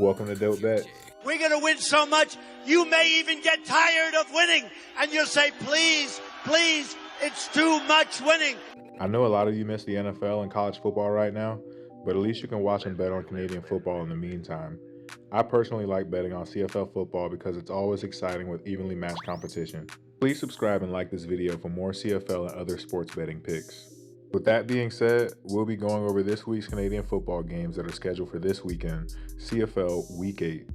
Welcome to Dope Bets. We're going to win so much, you may even get tired of winning. And you'll say, please, please, it's too much winning. I know a lot of you miss the NFL and college football right now, but at least you can watch and bet on Canadian football in the meantime. I personally like betting on CFL football because it's always exciting with evenly matched competition. Please subscribe and like this video for more CFL and other sports betting picks. With that being said, we'll be going over this week's Canadian football games that are scheduled for this weekend, CFL Week 8.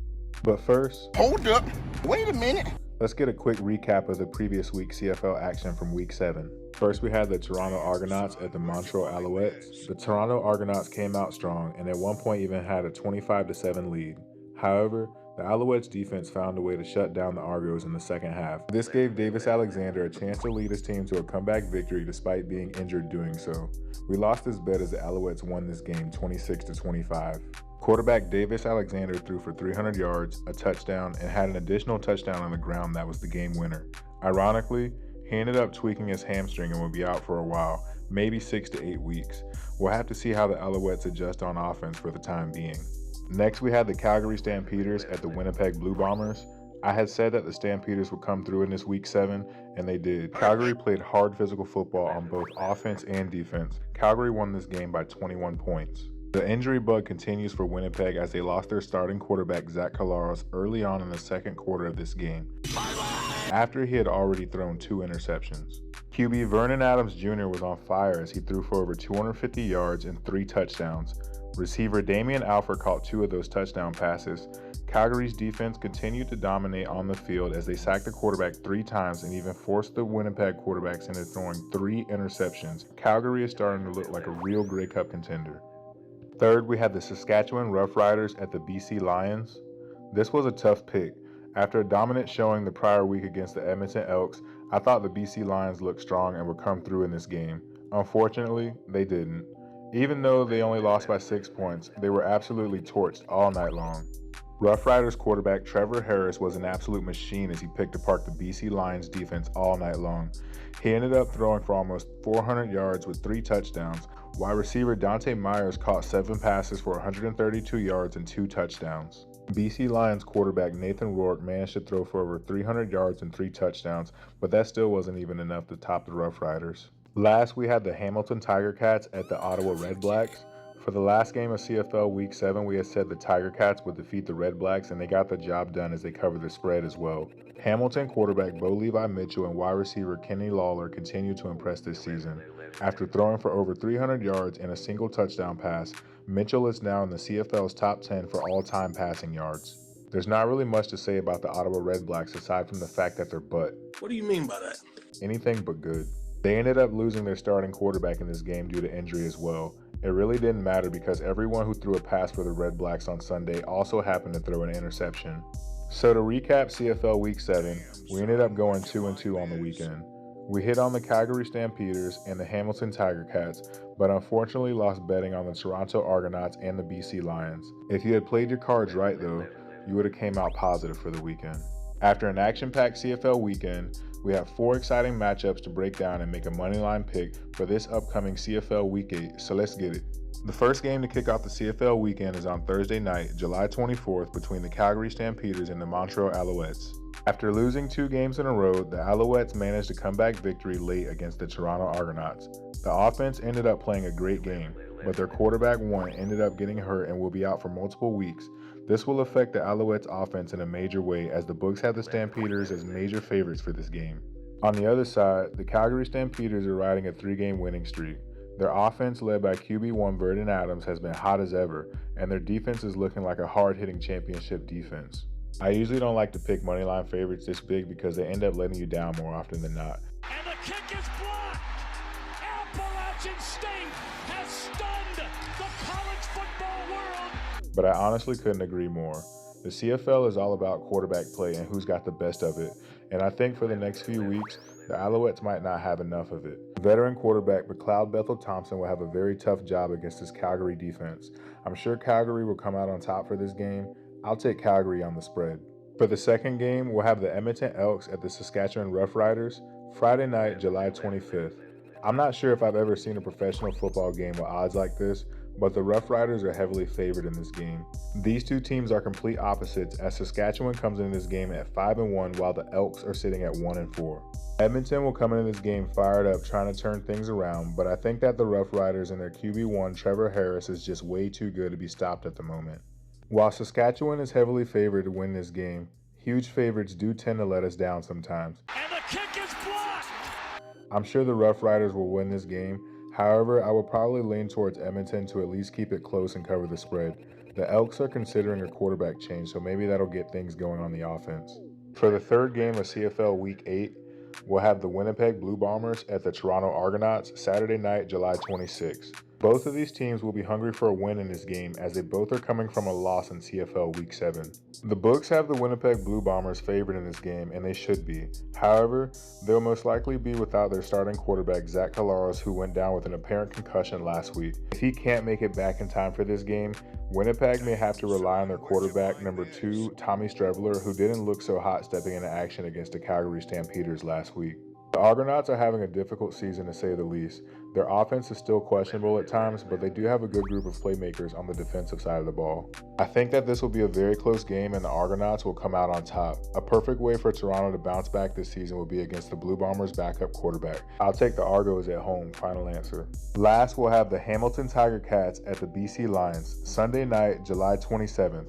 But first, hold up, wait a minute. Let's get a quick recap of the previous week's CFL action from Week 7. First, we had the Toronto Argonauts at the Montreal Alouettes. The Toronto Argonauts came out strong and at one point even had a 25-7 lead. However, the Alouettes defense found a way to shut down the Argos in the second half. This gave Davis Alexander a chance to lead his team to a comeback victory despite being injured doing so. We lost this bet as the Alouettes won this game 26-25. Quarterback Davis Alexander threw for 300 yards, a touchdown, and had an additional touchdown on the ground that was the game winner. Ironically, he ended up tweaking his hamstring and will be out for a while, maybe 6 to 8 weeks. We'll have to see how the Alouettes adjust on offense for the time being. Next, we had the Calgary Stampeders at the Winnipeg Blue Bombers. I had said that the Stampeders would come through in this Week 7, and they did. Calgary played hard physical football on both offense and defense. Calgary won this game by 21 points. The injury bug continues for Winnipeg as they lost their starting quarterback Zach Collaros early on in the second quarter of this game, after he had already thrown 2 interceptions. QB Vernon Adams Jr. was on fire as he threw for over 250 yards and 3 touchdowns. Receiver Damian Alford caught 2 of those touchdown passes. Calgary's defense continued to dominate on the field as they sacked the quarterback 3 times and even forced the Winnipeg quarterbacks into throwing 3 interceptions. Calgary is starting to look like a real Grey Cup contender. Third, we had the Saskatchewan Roughriders at the BC Lions. This was a tough pick. After a dominant showing the prior week against the Edmonton Elks, I thought the BC Lions looked strong and would come through in this game. Unfortunately, they didn't. Even though they only lost by 6 points, they were absolutely torched all night long. Roughriders quarterback Trevor Harris was an absolute machine as he picked apart the BC Lions defense all night long. He ended up throwing for almost 400 yards with 3 touchdowns, while receiver Dante Myers caught 7 passes for 132 yards and 2 touchdowns. BC Lions quarterback Nathan Rourke managed to throw for over 300 yards and 3 touchdowns, but that still wasn't even enough to top the Roughriders. Last, we had the Hamilton Tiger Cats at the Ottawa Red Blacks. For the last game of CFL Week 7, we had said the Tiger Cats would defeat the Red Blacks, and they got the job done as they covered the spread as well. Hamilton quarterback Bo Levi Mitchell and wide receiver Kenny Lawler continued to impress this season. After throwing for over 300 yards and a single touchdown pass, Mitchell is now in the CFL's top 10 for all-time passing yards. There's not really much to say about the Ottawa Red Blacks aside from the fact that they're butt. What do you mean by that? Anything but good. They ended up losing their starting quarterback in this game due to injury as well. It really didn't matter because everyone who threw a pass for the Red Blacks on Sunday also happened to throw an interception. So to recap CFL Week 7, we ended up going 2-2 on the weekend. We hit on the Calgary Stampeders and the Hamilton Tiger Cats, but unfortunately lost betting on the Toronto Argonauts and the BC Lions. If you had played your cards right though, you would have came out positive for the weekend. After an action-packed CFL weekend, we have 4 exciting matchups to break down and make a moneyline pick for this upcoming CFL Week 8, so let's get it. The first game to kick off the CFL weekend is on Thursday night, July 24th, between the Calgary Stampeders and the Montreal Alouettes. After losing 2 games in a row, the Alouettes managed a comeback victory late against the Toronto Argonauts. The offense ended up playing a great game, but their quarterback one ended up getting hurt and will be out for multiple weeks. This will affect the Alouettes offense in a major way as the books have the Stampeders as major favorites for this game. On the other side, the Calgary Stampeders are riding a 3-game winning streak. Their offense led by QB1 Vernon Adams has been hot as ever, and their defense is looking like a hard-hitting championship defense. I usually don't like to pick moneyline favorites this big because they end up letting you down more often than not. And the kick is blocked! Appalachian State has stunned the college football world! But I honestly couldn't agree more. The CFL is all about quarterback play and who's got the best of it, and I think for the next few weeks, the Alouettes might not have enough of it. Veteran quarterback McLeod Bethel-Thompson will have a very tough job against this Calgary defense. I'm sure Calgary will come out on top for this game. I'll take Calgary on the spread. For the second game, we'll have the Edmonton Elks at the Saskatchewan Roughriders, Friday night, July 25th. I'm not sure if I've ever seen a professional football game with odds like this, but the Roughriders are heavily favored in this game. These two teams are complete opposites, as Saskatchewan comes into this game at 5-1 while the Elks are sitting at 1-4. Edmonton will come into this game fired up trying to turn things around, but I think that the Roughriders and their QB1 Trevor Harris is just way too good to be stopped at the moment. While Saskatchewan is heavily favored to win this game, huge favorites do tend to let us down sometimes. And the kick is blocked! I'm sure the Roughriders will win this game. However, I will probably lean towards Edmonton to at least keep it close and cover the spread. The Elks are considering a quarterback change, so maybe that'll get things going on the offense. For the third game of CFL Week 8, we'll have the Winnipeg Blue Bombers at the Toronto Argonauts Saturday night, July 26. Both of these teams will be hungry for a win in this game as they both are coming from a loss in CFL Week 7. The books have the Winnipeg Blue Bombers favored in this game, and they should be. However, they'll most likely be without their starting quarterback Zach Collaros, who went down with an apparent concussion last week. If he can't make it back in time for this game, Winnipeg may have to rely on their quarterback, number 2, Tommy Streveler, who didn't look so hot stepping into action against the Calgary Stampeders last week. The Argonauts are having a difficult season to say the least. Their offense is still questionable at times, but they do have a good group of playmakers on the defensive side of the ball. I think that this will be a very close game and the Argonauts will come out on top. A perfect way for Toronto to bounce back this season will be against the Blue Bombers' backup quarterback. I'll take the Argos at home, final answer. Last, we'll have the Hamilton Tiger Cats at the BC Lions, Sunday night, July 27th.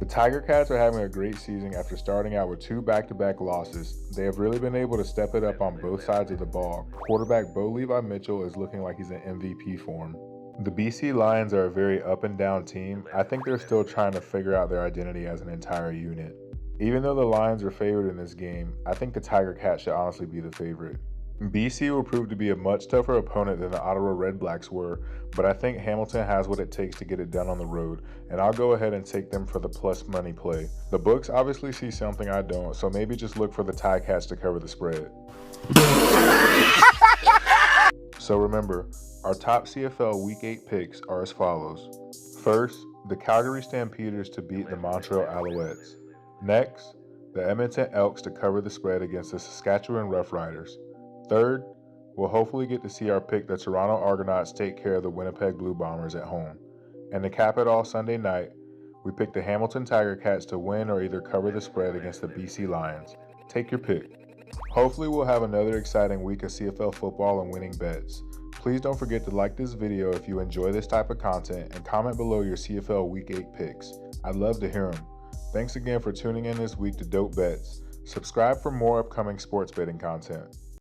The Tiger Cats are having a great season after starting out with 2 back-to-back losses. They have really been able to step it up on both sides of the ball. Quarterback Bo Levi Mitchell is looking like he's in MVP form. The BC Lions are a very up-and-down team. I think they're still trying to figure out their identity as an entire unit. Even though the Lions are favored in this game, I think the Tiger Cats should honestly be the favorite. BC will prove to be a much tougher opponent than the Ottawa Red Blacks were, but I think Hamilton has what it takes to get it done on the road, and I'll go ahead and take them for the plus money play. The books obviously see something I don't, so maybe just look for the Ticats to cover the spread. So remember, our top CFL Week 8 picks are as follows. First, the Calgary Stampeders to beat the Montreal Alouettes. Next, the Edmonton Elks to cover the spread against the Saskatchewan Roughriders. Third, we'll hopefully get to see our pick the Toronto Argonauts take care of the Winnipeg Blue Bombers at home. And to cap it all Sunday night, we pick the Hamilton Tiger Cats to win or either cover the spread against the BC Lions. Take your pick. Hopefully we'll have another exciting week of CFL football and winning bets. Please don't forget to like this video if you enjoy this type of content and comment below your CFL Week 8 picks. I'd love to hear them. Thanks again for tuning in this week to Dope Bets. Subscribe for more upcoming sports betting content.